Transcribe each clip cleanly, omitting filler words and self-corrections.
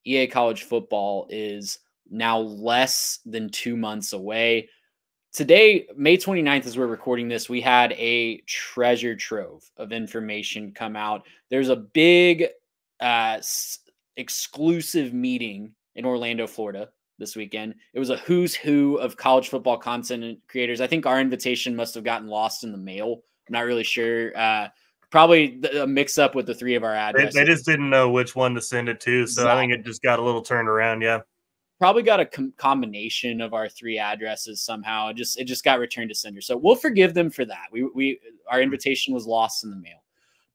EA College Football is now less than 2 months away. Today, May 29th, as we're recording this, we had a treasure trove of information come out. There's a big exclusive meeting in Orlando, Florida this weekend. It was a who's who of college football content creators. I think our invitation must have gotten lost in the mail. I'm not really sure. Probably a mix up with the three of our addresses. They just didn't know which one to send it to. So exactly. I think it just got a little turned around. Yeah. Probably got a combination of our three addresses somehow. It just got returned to sender. So we'll forgive them for that. Our invitation was lost in the mail,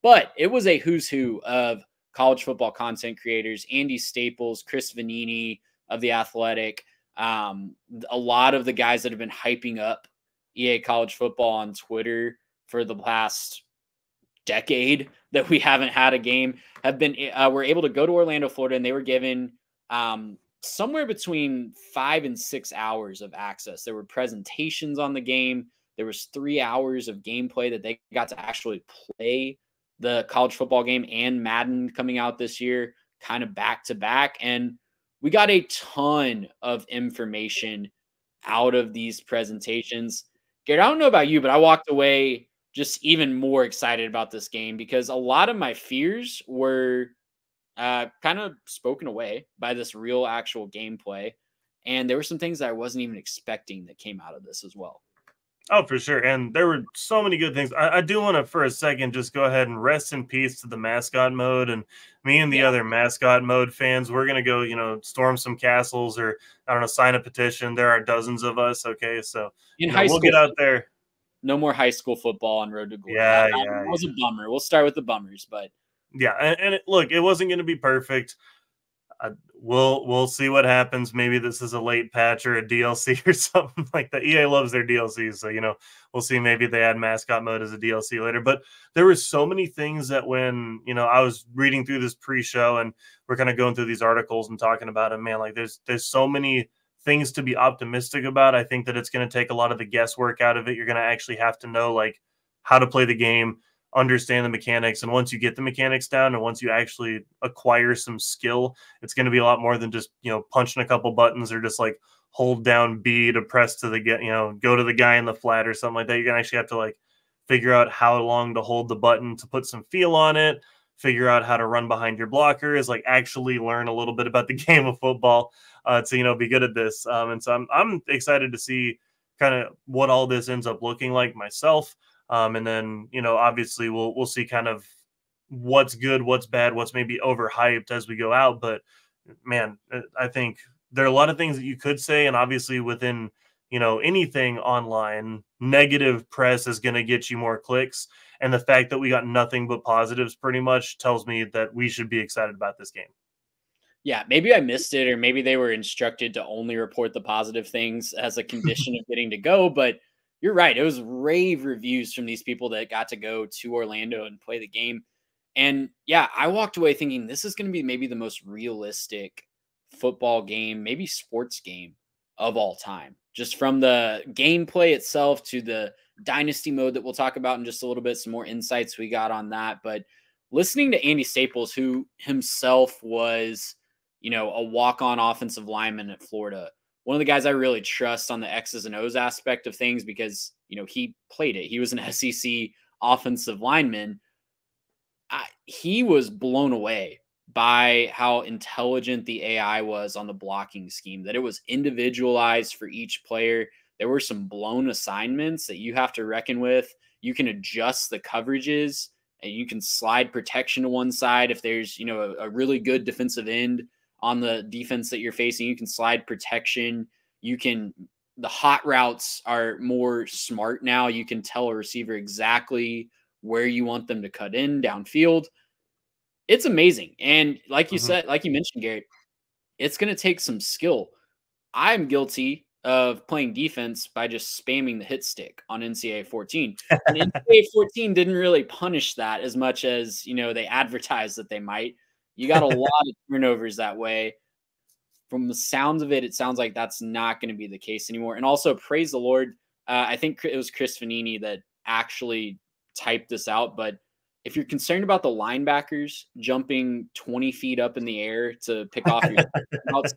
but it was a who's who of college football content creators. Andy Staples, Chris Vanini of The Athletic, a lot of the guys that have been hyping up EA College Football on Twitter for the past decade that we haven't had a game have been were able to go to Orlando, Florida, and they were given somewhere between 5 and 6 hours of access. There were presentations on the game. There was 3 hours of gameplay that they got to actually play the college football game and Madden coming out this year, kind of back to back. And we got a ton of information out of these presentations. Garrett, I don't know about you, but I walked away just even more excited about this game because a lot of my fears were kind of spoken away by this real actual gameplay. And there were some things that I wasn't even expecting that came out of this as well. Oh, for sure. And there were so many good things. I do want to, for a second, just go ahead and rest in peace to the mascot mode. And me and the other mascot mode fans, we're going to go, storm some castles or, I don't know, sign a petition. There are dozens of us. Okay. So we'll get out there. No more high school football on Road to Glory. Yeah, that was a bummer. We'll start with the bummers, but yeah. And look, it wasn't going to be perfect. We'll see what happens. Maybe this is a late patch or a DLC or something like that. EA loves their DLCs, so we'll see. Maybe they add mascot mode as a DLC later. But there were so many things that when I was reading through this pre-show and we're kind of going through these articles and talking about it, man, like there's so many things to be optimistic about. I think that it's going to take a lot of the guesswork out of it. You're going to actually have to know like how to play the game, understand the mechanics, and once you get the mechanics down and once you actually acquire some skill, it's going to be a lot more than just punching a couple buttons or just like hold down B to press to the go to the guy in the flat or something like that. You're going to actually have to like figure out how long to hold the button to put some feel on it, figure out how to run behind your blockers, like actually learn a little bit about the game of football to be good at this. And so I'm excited to see kind of what all this ends up looking like myself. And then, obviously we'll see kind of what's good, what's bad, what's maybe overhyped as we go out. But man, I think there are a lot of things that you could say. And obviously within, anything online, negative press is going to get you more clicks. And the fact that we got nothing but positives pretty much tells me that we should be excited about this game. Yeah, maybe I missed it, or maybe they were instructed to only report the positive things as a condition of getting to go. But you're right. It was rave reviews from these people that got to go to Orlando and play the game. And yeah, I walked away thinking this is going to be maybe the most realistic football game, maybe sports game of all time. Just from the gameplay itself to the dynasty mode that we'll talk about in just a little bit, some more insights we got on that. But listening to Andy Staples, who himself was, a walk-on offensive lineman at Florida, one of the guys I really trust on the X's and O's aspect of things because, he played it. He was an SEC offensive lineman. He was blown away by how intelligent the AI was on the blocking scheme, that it was individualized for each player. There were some blown assignments that you have to reckon with. You can adjust the coverages and you can slide protection to one side. If there's, a really good defensive end on the defense that you're facing, you can slide protection. The hot routes are more smart now. You can tell a receiver exactly where you want them to cut in downfield. It's amazing. And like you said, like you mentioned, Garrett, it's going to take some skill. I'm guilty of playing defense by just spamming the hit stick on NCAA 14. And NCAA 14 didn't really punish that as much as, they advertised that they might. You got a lot of turnovers that way. From the sounds of it, it sounds like that's not going to be the case anymore. And also, praise the Lord, I think it was Chris Vanini that actually typed this out, but if you're concerned about the linebackers jumping 20 feet up in the air to pick off your routes,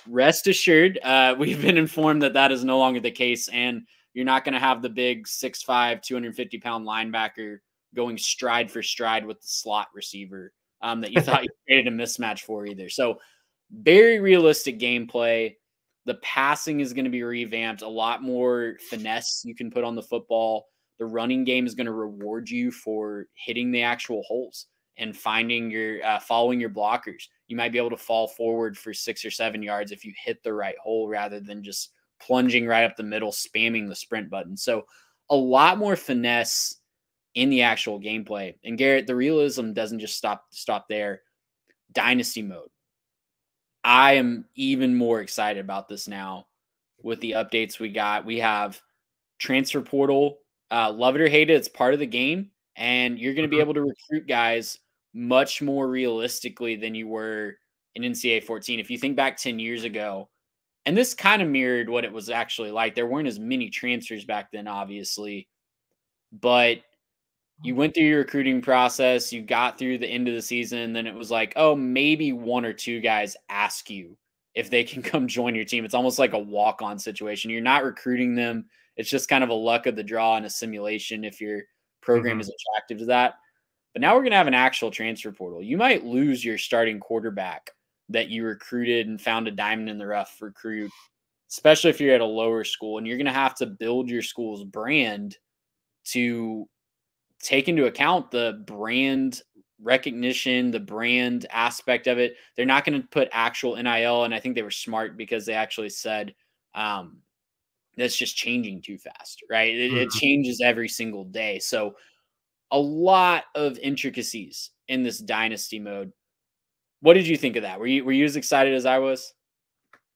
rest assured, we've been informed that that is no longer the case, and you're not going to have the big 6'5", 250-pound linebacker going stride for stride with the slot receiver that you thought you created a mismatch for either. So very realistic gameplay. The passing is going to be revamped, a lot more finesse you can put on the football. The running game is going to reward you for hitting the actual holes and finding your following your blockers. You might be able to fall forward for 6 or 7 yards if you hit the right hole rather than just plunging right up the middle, spamming the sprint button. So a lot more finesse in the actual gameplay. And Garrett, the realism doesn't just stop there. Dynasty mode. I am even more excited about this now with the updates we got. We have transfer portal. Love it or hate it, it's part of the game. And you're going to be able to recruit guys much more realistically than you were in NCAA 14. If you think back 10 years ago, and this kind of mirrored what it was actually like. There weren't as many transfers back then, obviously, but you went through your recruiting process, you got through the end of the season, and then it was like, oh, maybe 1 or 2 guys ask you if they can come join your team. It's almost like a walk-on situation. You're not recruiting them. It's just kind of a luck of the draw and a simulation if your program is attractive to that. But now we're going to have an actual transfer portal. You might lose your starting quarterback that you recruited and found a diamond in the rough recruit, especially if you're at a lower school, and you're going to have to build your school's brand to take into account the brand recognition, the brand aspect of it. They're not going to put actual NIL, and I think they were smart because they actually said that's just changing too fast, right? It changes every single day. So a lot of intricacies in this dynasty mode. What did you think of that? Were you as excited as I was?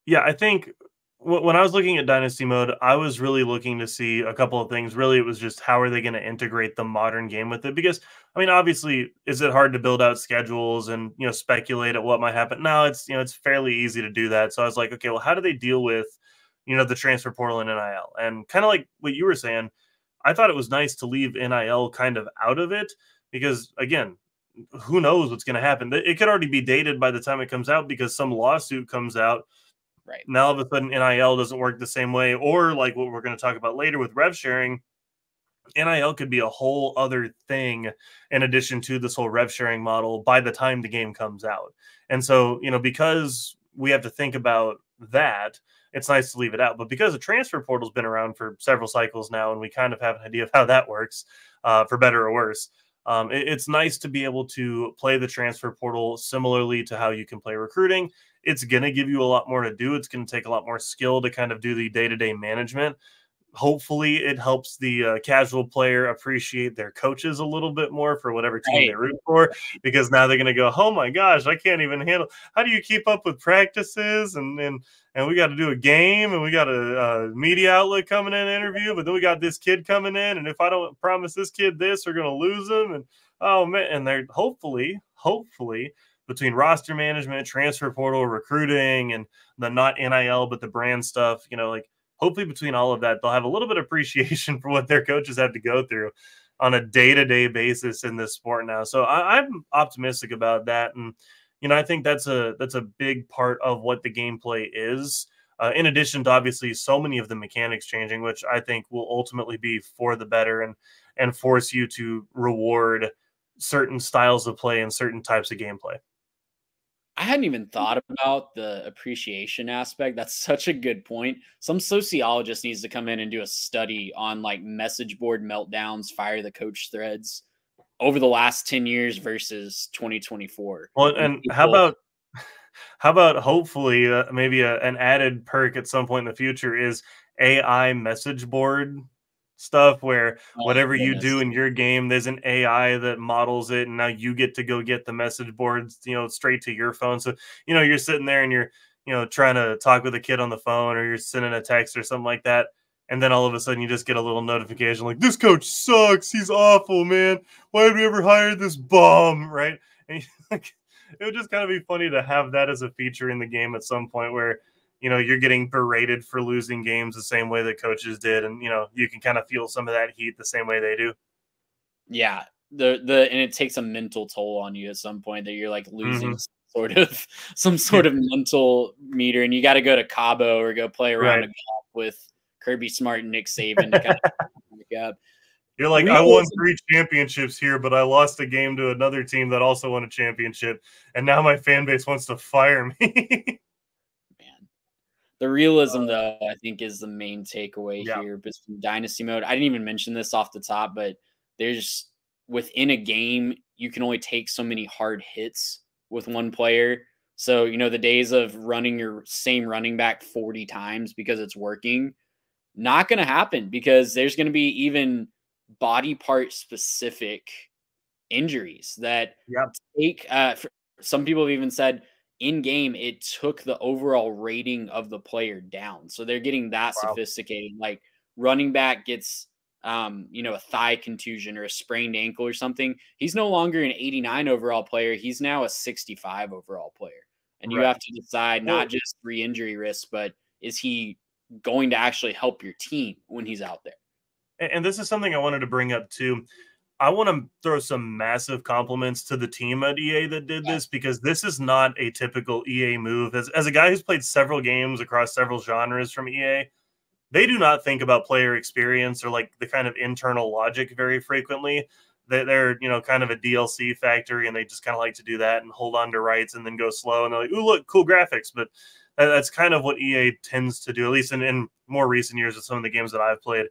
Yeah, I think when I was looking at Dynasty mode, I was really looking to see a couple of things. Really, it was just how are they going to integrate the modern game with it? Because, I mean, obviously, is it hard to build out schedules and, speculate at what might happen? No, it's fairly easy to do that. So I was like, okay, well, how do they deal with, the transfer portal and NIL? And kind of like what you were saying, I thought it was nice to leave NIL kind of out of it because, again, who knows what's going to happen? It could already be dated by the time it comes out because some lawsuit comes out. Right. Now, all of a sudden, NIL doesn't work the same way. Or like what we're going to talk about later with rev sharing, NIL could be a whole other thing in addition to this whole rev sharing model by the time the game comes out. And so, because we have to think about that, it's nice to leave it out. But because the transfer portal has been around for several cycles now, and we kind of have an idea of how that works, for better or worse, it's nice to be able to play the transfer portal similarly to how you can play recruiting. It's going to give you a lot more to do. It's going to take a lot more skill to kind of do the day-to-day management. Hopefully it helps the casual player appreciate their coaches a little bit more for whatever team they root for, because now they're going to go, oh my gosh, I can't even handle. How do you keep up with practices? And we got to do a game, and we got a media outlet coming in and interview, but then we got this kid coming in, and if I don't promise this kid this, we're going to lose them. And oh man, and they're hopefully between roster management, transfer portal, recruiting, and the not NIL but the brand stuff, hopefully between all of that, they'll have a little bit of appreciation for what their coaches have to go through on a day-to-day basis in this sport now. So I'm optimistic about that. And, I think that's a big part of what the gameplay is. In addition to obviously so many of the mechanics changing, which I think will ultimately be for the better and force you to reward certain styles of play and certain types of gameplay. I hadn't even thought about the appreciation aspect. That's such a good point. Some sociologist needs to come in and do a study on like message board meltdowns, fire the coach threads over the last 10 years versus 2024. Well, and how about hopefully maybe an added perk at some point in the future is AI message board stuff where whatever you do in your game, there's an AI that models it, and now you get to go get the message boards, straight to your phone. So, you're sitting there and you're, trying to talk with a kid on the phone, or you're sending a text or something like that. And then all of a sudden you just get a little notification like, this coach sucks. He's awful, man. Why did we ever hire this bum? Right. And it would just kind of be funny to have that as a feature in the game at some point where, you're getting berated for losing games the same way that coaches did. And, you can kind of feel some of that heat the same way they do. Yeah. and it takes a mental toll on you at some point that you're like losing some sort of mental meter, and you got to go to Cabo or go play around a golf with Kirby Smart and Nick Saban to kind of pick up. You're like, I won 3 championships here, but I lost a game to another team that also won a championship, and now my fan base wants to fire me. Man, the realism, though, I think is the main takeaway here. But Dynasty mode, I didn't even mention this off the top, but there's within a game, you can only take so many hard hits with one player. So, you know, the days of running your same running back 40 times because it's working, not going to happen, because there's going to be even body part specific injuries that take some people have even said in game it took the overall rating of the player down. So they're getting that sophisticated. Like running back gets you know, a thigh contusion or a sprained ankle or something, he's no longer an 89 overall player, he's now a 65 overall player. And you have to decide not just re-injury risk, but is he going to actually help your team when he's out there? And this is something I wanted to bring up too. I want to throw some massive compliments to the team at EA that did this, because this is not a typical EA move. As a guy who's played several games across several genres from EA, they do not think about player experience or like the kind of internal logic very frequently. They're you know, kind of a DLC factory, and they just kind of like to do that and hold on to rights and then go slow. And they're like, ooh, look, cool graphics. But that's kind of what EA tends to do, at least in more recent years with some of the games that I've played.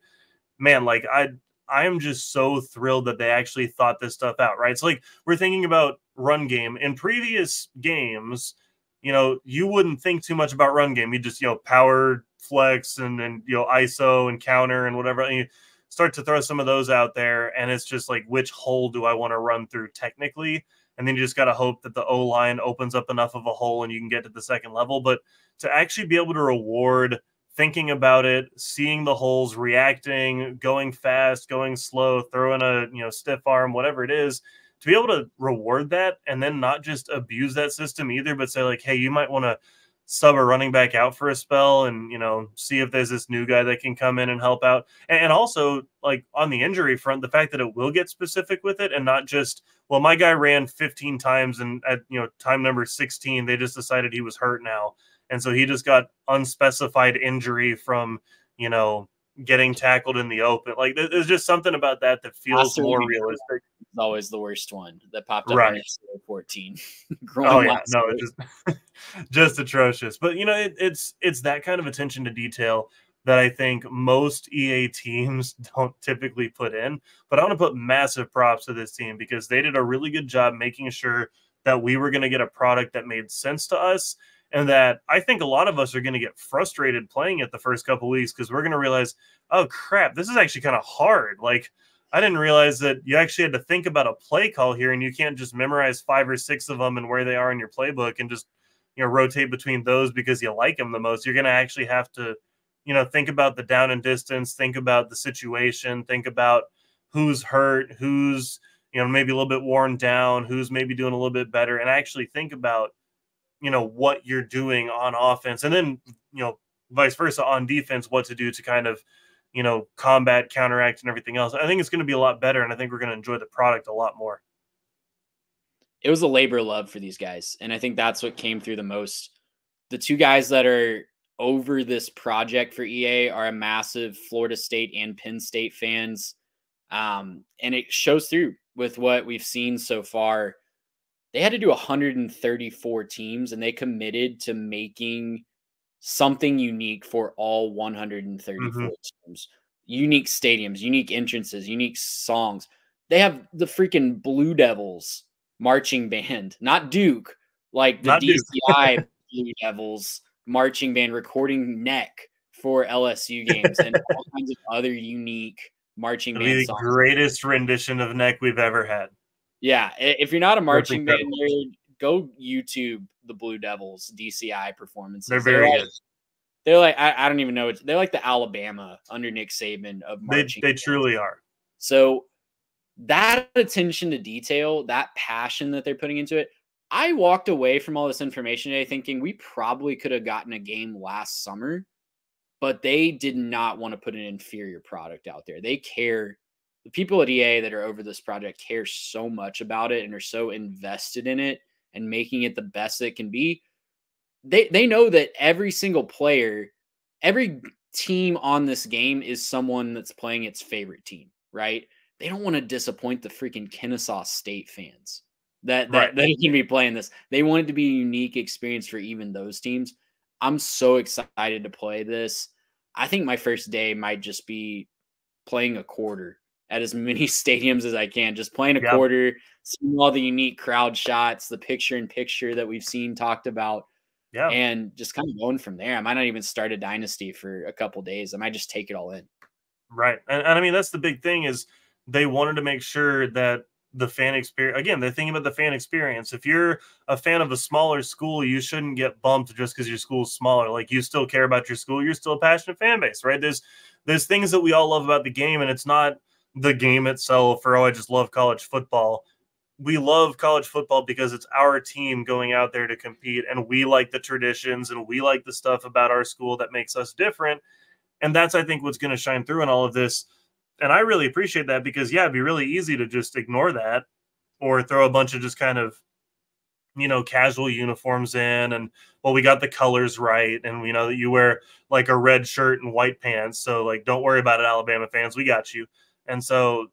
Man, like I am just so thrilled that they actually thought this stuff out, right? So like we're thinking about run game. In previous games, you know, you wouldn't think too much about run game. You just, you know, power flex and you know, ISO and counter and whatever. And you start to throw some of those out there, and it's just like, which hole do I want to run through technically? And then you just got to hope that the O-line opens up enough of a hole and you can get to the second level. But to actually be able to reward thinking about it, seeing the holes, reacting, going fast, going slow, throwing a, you know, stiff arm, whatever it is, to be able to reward that and then not just abuse that system either, but say like, hey, you might want to sub a running back out for a spell and, you know, see if there's this new guy that can come in and help out. And also, like on the injury front, the fact that it will get specific with it and not just, well, my guy ran 15 times and at, you know, time number 16, they just decided he was hurt now. And so he just got unspecified injury from, you know, getting tackled in the open. Like there's just something about that that feels more realistic. It's always the worst one that popped up in episode 14. Oh yeah, no, just atrocious. But you know, it's that kind of attention to detail that I think most EA teams don't typically put in. But I want to put massive props to this team, because they did a really good job making sure that we were going to get a product that made sense to us. And that I think a lot of us are going to get frustrated playing it the first couple of weeks, because we're going to realize, oh, crap, this is actually kind of hard. Like, I didn't realize that you actually had to think about a play call here, and you can't just memorize 5 or 6 of them and where they are in your playbook and just, you know, rotate between those because you like them the most. You're going to actually have to, you know, think about the down and distance, think about the situation, think about who's hurt, who's, you know, maybe a little bit worn down, who's maybe doing a little bit better, and actually think about, you know, what you're doing on offense, and then, you know, vice versa on defense, what to do to kind of, you know, combat, counteract, and everything else. I think it's going to be a lot better, and I think we're going to enjoy the product a lot more. It was a labor of love for these guys, and I think that's what came through the most. The two guys that are over this project for EA are a massive Florida State and Penn State fans, and it shows through with what we've seen so far. They had to do 134 teams, and they committed to making something unique for all 134 teams. Unique stadiums, unique entrances, unique songs. They have the freaking Blue Devils marching band, not Duke, like the DCI Blue Devils marching band recording Neck for LSU games, and all kinds of other unique marching band songs. The greatest rendition of Neck we've ever had. Yeah, if you're not a marching band nerd, go YouTube the Blue Devils DCI performances. They're very good. They're like, I don't even know. They're like the Alabama under Nick Saban of marching. They truly are. So that attention to detail, that passion that they're putting into it, I walked away from all this information today thinking we probably could have gotten a game last summer, but they did not want to put an inferior product out there. They care the people at EA that are over this project care so much about it and are so invested in it and making it the best it can be. They know that every single player, every team on this game is someone that's playing its favorite team, right? They don't want to disappoint the freaking Kennesaw State fans that are going to be playing this. They want it to be a unique experience for even those teams. I'm so excited to play this. I think my first day might just be playing a quarter at as many stadiums as I can, just playing a quarter, seeing all the unique crowd shots, the picture-in-picture that we've seen talked about, and just kind of going from there. I might not even start a dynasty for a couple days. I might just take it all in. Right. And I mean, that's the big thing is they wanted to make sure that the fan experience, again, they're thinking about the fan experience. If you're a fan of a smaller school, you shouldn't get bumped just because your school's smaller. Like, you still care about your school. You're still a passionate fan base, right? There's things that we all love about the game, and it's not the game itself or, oh, I just love college football. We love college football because it's our team going out there to compete, and we like the traditions and we like the stuff about our school that makes us different. And that's, I think, what's going to shine through in all of this. And I really appreciate that because, yeah, it'd be really easy to just ignore that or throw a bunch of just kind of, you know, casual uniforms in and, well, we got the colors right. And we know that you wear like a red shirt and white pants. So, like, don't worry about it, Alabama fans. We got you. And so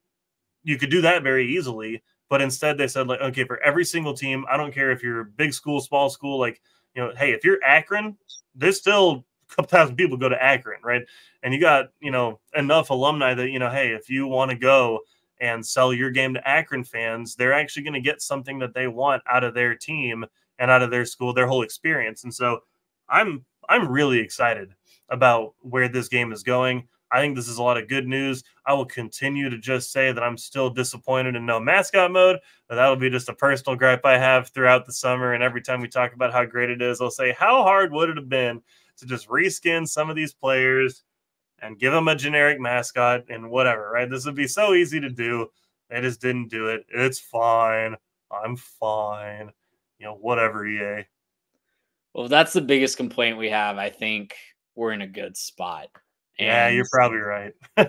you could do that very easily. But instead they said, like, okay, for every single team, I don't care if you're big school, small school, like, you know, hey, if you're Akron, there's still a couple thousand people go to Akron, right? And you got, you know, enough alumni that, you know, hey, if you want to go and sell your game to Akron fans, they're actually going to get something that they want out of their team and out of their school, their whole experience. And so I'm really excited about where this game is going. I think this is a lot of good news. I will continue to just say that I'm still disappointed in no mascot mode. That'll be just a personal gripe I have throughout the summer. And every time we talk about how great it is, I'll say, how hard would it have been to just reskin some of these players and give them a generic mascot and whatever, right? This would be so easy to do. They just didn't do it. It's fine. I'm fine. You know, whatever, EA. Well, that's the biggest complaint we have. I think we're in a good spot. Yeah, you're probably right. I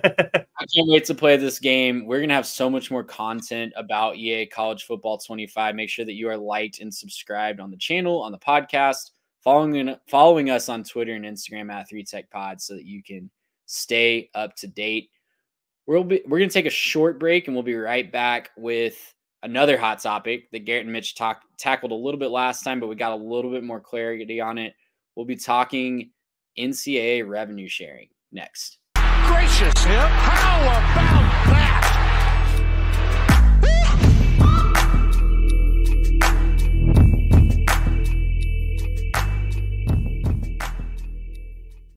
can't wait to play this game. We're going to have so much more content about EA College Football 25. Make sure that you are liked and subscribed on the channel, on the podcast, following us on Twitter and Instagram at 3TechPod so that you can stay up to date. We're going to take a short break, and we'll be right back with another hot topic that Garrett and Mitch tackled a little bit last time, but we got a little bit more clarity on it. We'll be talking NCAA revenue sharing next. Gracious, how about